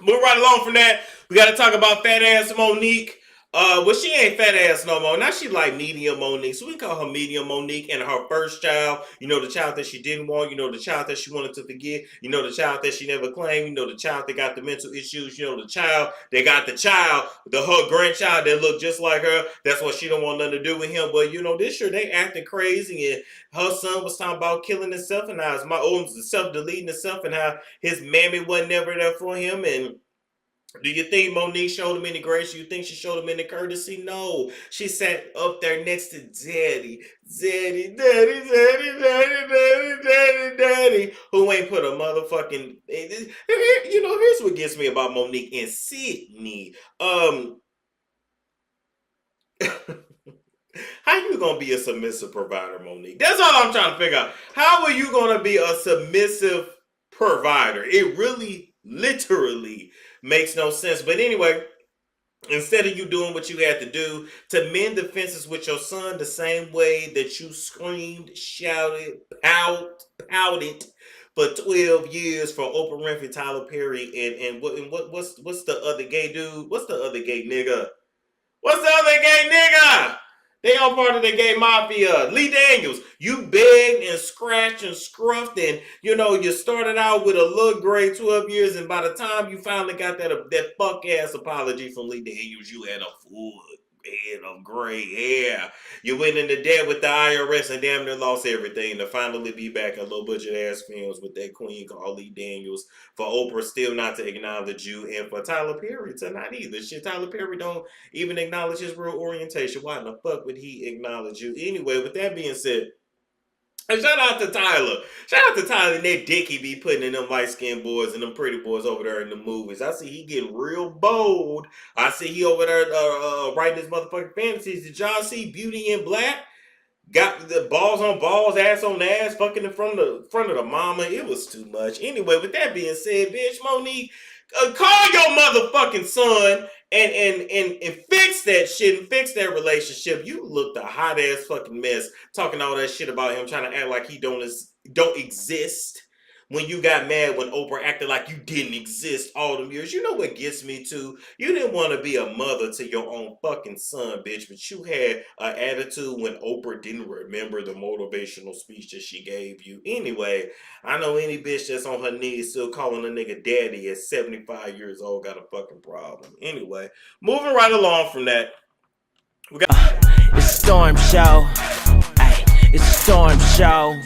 Moving right along from that, we got to talk about fat ass Monique. Well, she ain't fat ass no more. Now she like medium Monique. So we call her medium Monique. And her first child, the child that she didn't want, the child that she wanted to forget, the child that she never claimed, the child that got the mental issues, the child that got her grandchild that looked just like her. That's why she don't want nothing to do with him. But this year they acting crazy, and her son was talking about killing himself, and how his self-deleting himself, and how his mammy wasn't never there for him. And do you think Monique showed him any grace? You think she showed him any courtesy? No. She sat up there next to Daddy. Daddy, Daddy, Daddy, Daddy, Daddy, Daddy, Daddy. Who ain't put a motherfucking... Here's what gets me about Monique and Sydney. How you gonna be a submissive provider, Monique? That's all I'm trying to figure out. How are you gonna be a submissive provider? It really, literally makes no sense. But anyway, instead of you doing what you had to do to mend the fences with your son the same way that you screamed, shouted, pouted for 12 years for Oprah Winfrey, Tyler Perry, and what's the other gay dude? What's the other gay nigga? What's the other gay nigga? They all part of the gay mafia. Lee Daniels, you begged and scratched and scruffed, and you started out with a little gray 12 years, and by the time you finally got that fuck ass apology from Lee Daniels, you had a full head of gray hair. You went into debt with the IRS and damn near lost everything to finally be back in low budget ass films with that queen called Lee Daniels. For Oprah still not to acknowledge you, and for Tyler Perry to not either. Shit, Tyler Perry don't even acknowledge his real orientation. Why in the fuck would he acknowledge you? Anyway, with that being said, and shout out to Tyler. Shout out to Tyler and that dick he be putting in them light-skinned boys and them pretty boys over there in the movies. I see he getting real bold. I see he over there writing his motherfucking fantasies. Did y'all see Beauty in Black? Got the balls on balls, ass on ass, fucking in front of the mama. It was too much. Anyway, with that being said, bitch, Monique, call your motherfucking son and fix that shit and fix that relationship. You looked a hot ass fucking mess talking all that shit about him, trying to act like he don't exist. When you got mad when Oprah acted like you didn't exist all them years. You know what gets me too? You didn't want to be a mother to your own fucking son, bitch. But you had an attitude when Oprah didn't remember the motivational speech that she gave you. Anyway, I know any bitch that's on her knees still calling a nigga daddy at 75 years old got a fucking problem. Anyway, moving right along from that. We got it's Storm Show. Ay, it's Storm Show.